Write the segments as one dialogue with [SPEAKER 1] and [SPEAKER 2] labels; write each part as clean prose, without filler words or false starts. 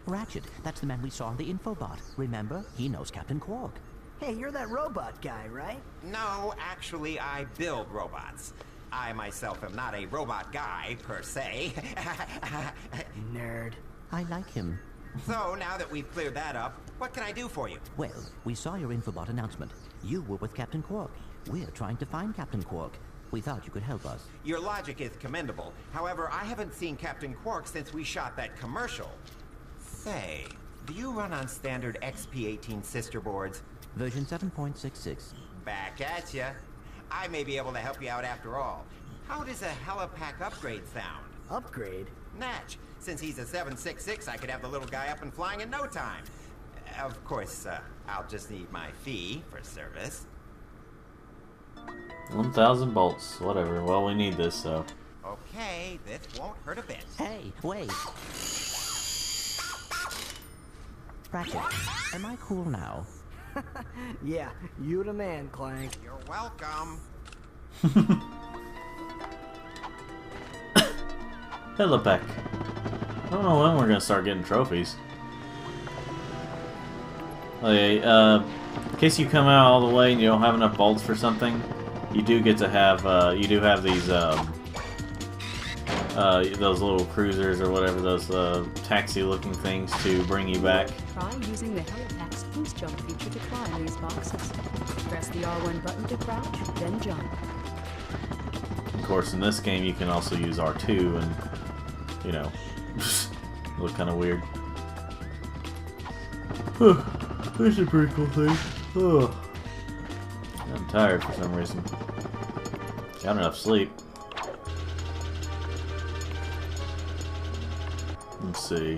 [SPEAKER 1] Ratchet, that's the man we saw on the infobot. Remember? He knows Captain Quark.
[SPEAKER 2] Hey, you're that robot guy, right?
[SPEAKER 3] No, actually, I build robots. I myself am not a robot guy, per se.
[SPEAKER 2] Nerd.
[SPEAKER 1] I like him.
[SPEAKER 3] So, now that we've cleared that up, what can I do for you?
[SPEAKER 1] Well, we saw your infobot announcement. You were with Captain Quark. We're trying to find Captain Quark. We thought you could help us.
[SPEAKER 3] Your logic is commendable. However, I haven't seen Captain Quark since we shot that commercial. Say, do you run on standard XP18 sister boards?
[SPEAKER 1] Version 7.66.
[SPEAKER 3] Back at ya. I may be able to help you out after all. How does a helipack upgrade sound?
[SPEAKER 2] Upgrade?
[SPEAKER 3] Natch. Since he's a 766, I could have the little guy up and flying in no time. Of course, I'll just need my fee for service.
[SPEAKER 4] 1,000 bolts. Whatever. Well, we need this, so.
[SPEAKER 3] Okay, this won't hurt a bit.
[SPEAKER 1] Hey, wait. Ratchet, am I cool now?
[SPEAKER 2] Yeah, you the man, Clank.
[SPEAKER 3] You're welcome.
[SPEAKER 4] Helipack. I don't know when we're gonna start getting trophies. Okay, in case you come out all the way and you don't have enough bolts for something, you do get to have, you do have these, those little cruisers or whatever, those taxi-looking things to bring you back.
[SPEAKER 5] Try using the Helipack's boost jump feature to climb these boxes. Press the R1 button to crouch, then jump.
[SPEAKER 4] Of course, in this game, you can also use R2 and, you know, look kind of weird. This is a pretty cool thing. I'm tired for some reason. Got enough sleep. Let's see.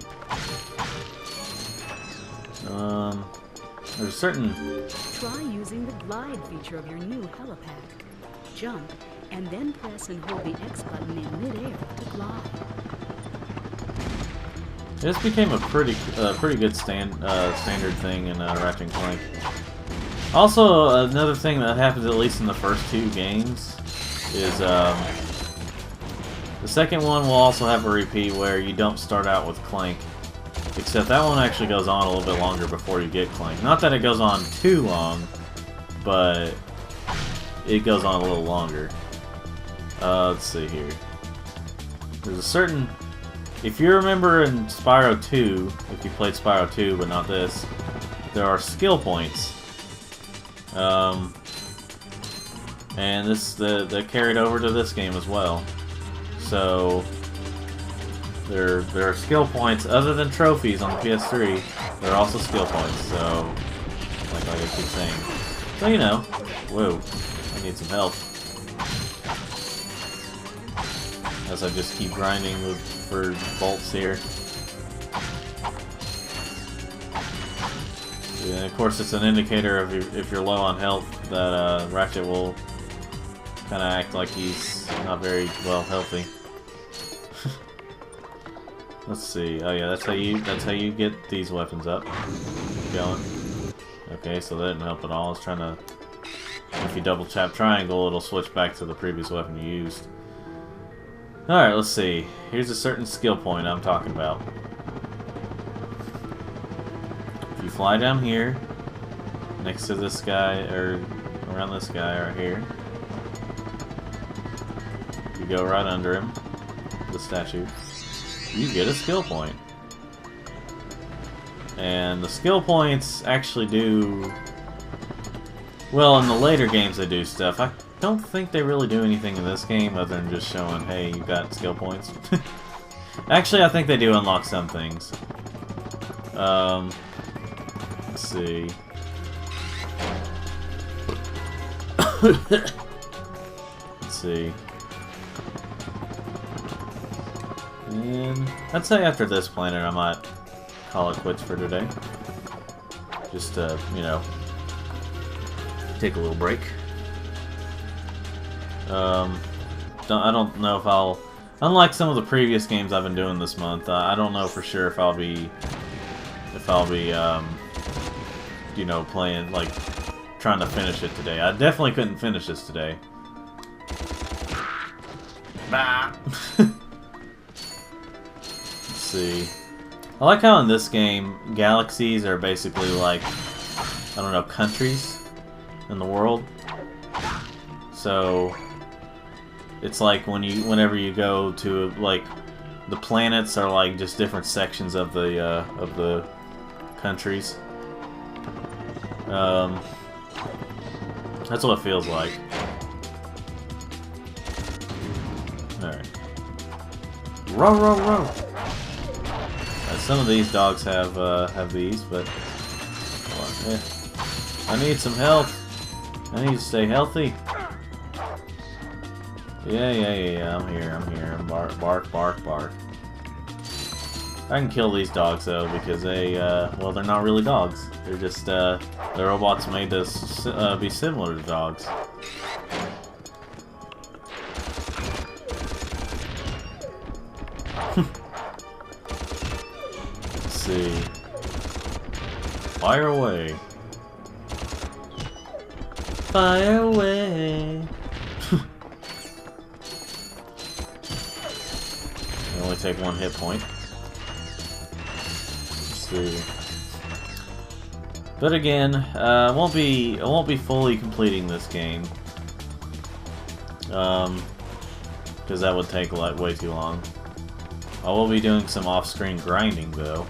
[SPEAKER 4] There's certain...
[SPEAKER 5] Try using the glide feature of your new Helipack. Jump, and then press and hold the X button in midair to glide.
[SPEAKER 4] This became a pretty good standard thing in Ratchet Clank. Also, another thing that happens at least in the first two games is the second one will also have a repeat where you don't start out with Clank, except that one actually goes on a little bit longer before you get Clank. Not that it goes on too long, but it goes on a little longer. Let's see here. There's a certain... If you remember in Spyro 2, if you played Spyro 2 but not this, there are skill points. And they're carried over to this game as well. So there are skill points other than trophies on the PS3. There are also skill points. So like I keep saying. So you know, whoa, I need some help. As I just keep grinding for bolts here. And of course, it's an indicator of if you're low on health that Ratchet will kind of act like he's not very well healthy. Let's see. Oh yeah, that's how you get these weapons up. Keep going. Okay, so that didn't help at all. I was trying to. If you double tap triangle, it'll switch back to the previous weapon you used. Alright, let's see. Here's a certain skill point I'm talking about. If you fly down here, next to this guy, or around this guy right here, you go right under him, the statue, you get a skill point. And the skill points actually do... Well, in the later games they do stuff. I don't think they really do anything in this game other than just showing, hey, you got skill points. Actually, I think they do unlock some things. Let's see. Let's see. And I'd say after this planet I might call it quits for today. Just to, you know, take a little break. I don't know if I'll... Unlike some of the previous games I've been doing this month, I don't know for sure if I'll be... you know, playing, like, trying to finish it today. I definitely couldn't finish this today. Bah! Let's see. I like how in this game, galaxies are basically like, I don't know, countries in the world. So it's like whenever you go to like the planets are like just different sections of the countries. That's what it feels like. All right, row, row, row. Some of these dogs have these, but hold on. I need some health. I need to stay healthy. Yeah. I'm here. Bark, bark, bark, bark. I can kill these dogs though because they, well, they're not really dogs. They're just the robots made to be similar to dogs. Let's see. Fire away. Fire away. You only take 1 hit point. Let's see. But again, I won't be fully completing this game. Because that would take like way too long. I will be doing some off-screen grinding though.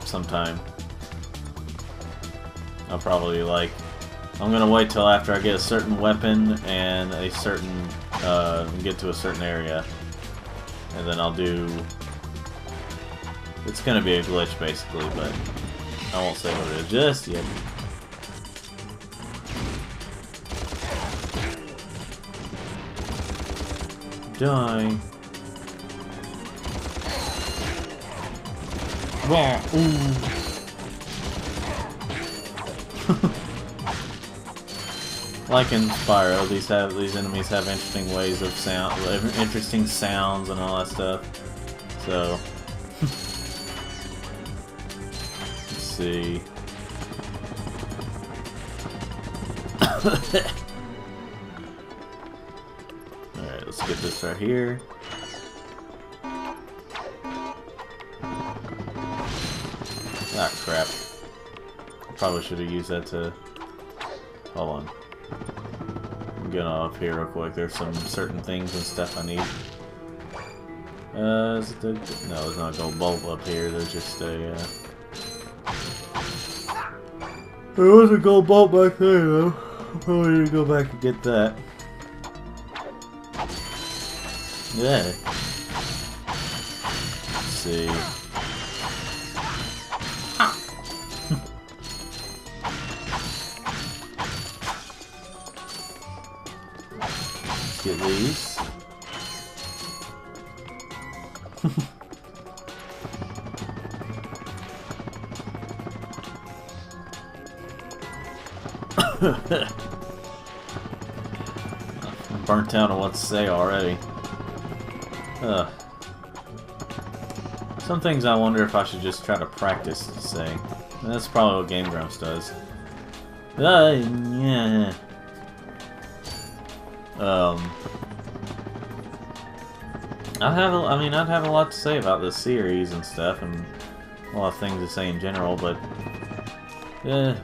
[SPEAKER 4] Sometime. I'll probably I'm gonna wait till after I get a certain weapon and a certain get to a certain area, and then I'll do. It's gonna be a glitch basically, but I won't say what it is just yet. Die. Raw. Ooh. Like in Spyro, these enemies have interesting ways of interesting sounds and all that stuff. So let's see. Alright, let's get this right here. Ah, crap. Probably should have used that to... Hold on. I'm getting up here real quick. There's some certain things and stuff I need. Is it the... No, there's not a gold bolt up here. There's just a... There was a gold bolt back there, though. I'll probably need to go back and get that. Yeah. Let's see. Get these. I'm burnt out on what to say already. Some things I wonder if I should just try to practice to say. That's probably what Game Grumps does. Yeah. I'd have a lot to say about this series and stuff, and a lot of things to say in general, but yeah.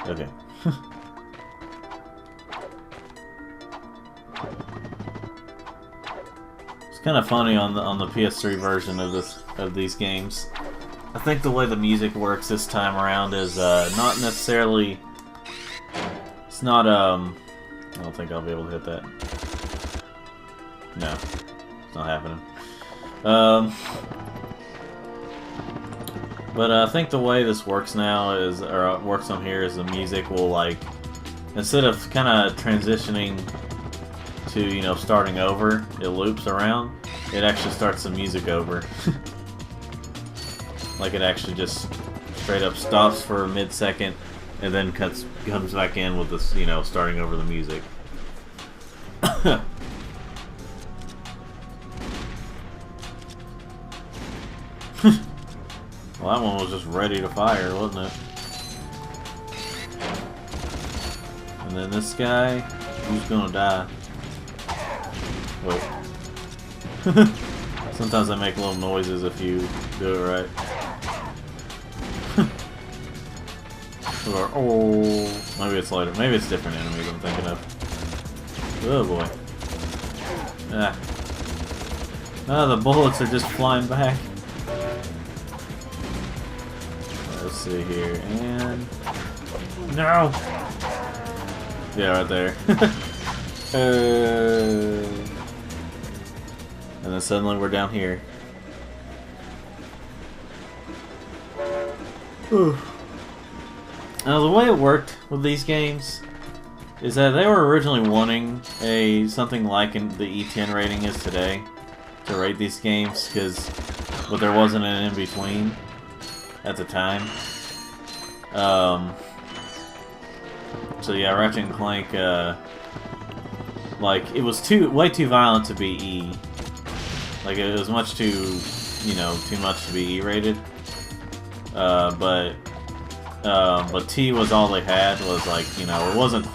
[SPEAKER 4] Okay. It's kind of funny on the PS3 version of these games. I think the way the music works this time around is not necessarily. It's not I don't think I'll be able to hit that. No, it's not happening. But I think the way this works now is, or works on here, is the music will instead of kind of transitioning to, starting over, it loops around. It actually starts the music over. It actually just straight up stops for a mid-second and then comes back in with this, starting over the music. Well, that one was just ready to fire, wasn't it? And then this guy, who's gonna die? Wait. Sometimes they make little noises if you do it right. Or, oh, maybe it's later. Maybe it's different enemies I'm thinking of. Oh boy. Ah. Ah, the bullets are just flying back. Let's see here, and... No! Yeah, right there. And then suddenly we're down here. Now the way it worked with these games is that they were originally wanting something like the E10 rating is today to rate these games, but there wasn't an in-between at the time. So yeah, Ratchet and Clank, like, it was way too violent to be E. Like, it was much too, too much to be E-rated. But T was all they had, was like, it wasn't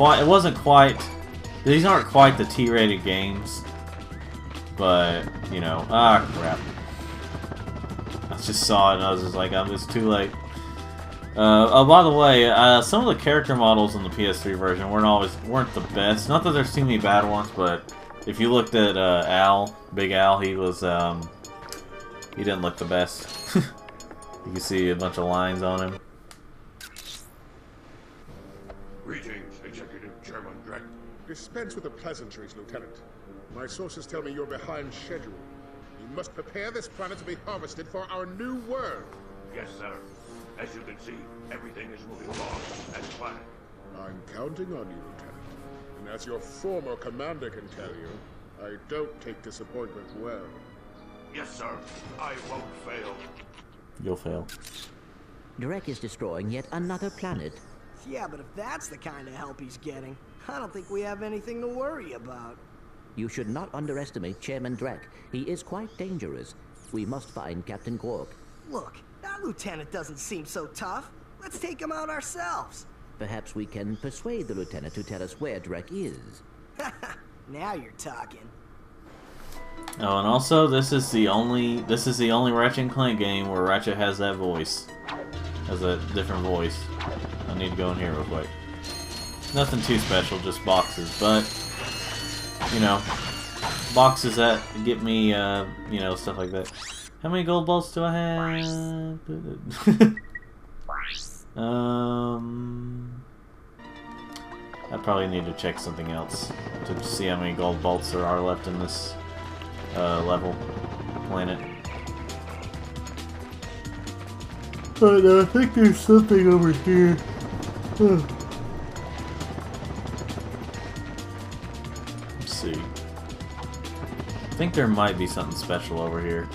[SPEAKER 4] quite, these aren't quite the T-rated games. But, ah, crap. I just saw it and I was just like, it's too late. Oh, by the way, some of the character models in the PS3 version weren't the best. Not that there's too many bad ones, but if you looked at Big Al, he didn't look the best. You can see a bunch of lines on him.
[SPEAKER 6] Greetings, Executive Chairman Drek.
[SPEAKER 7] Dispense with the pleasantries, Lieutenant. My sources tell me you're behind schedule. You must prepare this planet to be harvested for our new world.
[SPEAKER 6] Yes, sir. As you can see, everything is moving along as planned.
[SPEAKER 7] I'm counting on you, Lieutenant. And as your former commander can tell you, I don't take disappointment well.
[SPEAKER 6] Yes, sir. I won't fail.
[SPEAKER 4] You'll fail.
[SPEAKER 1] Drek is destroying yet another planet.
[SPEAKER 2] Yeah, but if that's the kind of help he's getting, I don't think we have anything to worry about.
[SPEAKER 1] You should not underestimate Chairman Drek. He is quite dangerous. We must find Captain Quark.
[SPEAKER 2] Look, that lieutenant doesn't seem so tough. Let's take him out ourselves.
[SPEAKER 1] Perhaps we can persuade the lieutenant to tell us where Drek is.
[SPEAKER 2] Now you're talking.
[SPEAKER 4] Oh, and also, this is the only Ratchet and Clank game where Ratchet has that voice. Has a different voice. I need to go in here real quick. Nothing too special, just boxes, but boxes that get me, stuff like that. How many gold bolts do I have? I probably need to check something else to see how many gold bolts there are left in this level planet. But I think there's something over here. Let's see. I think there might be something special over here.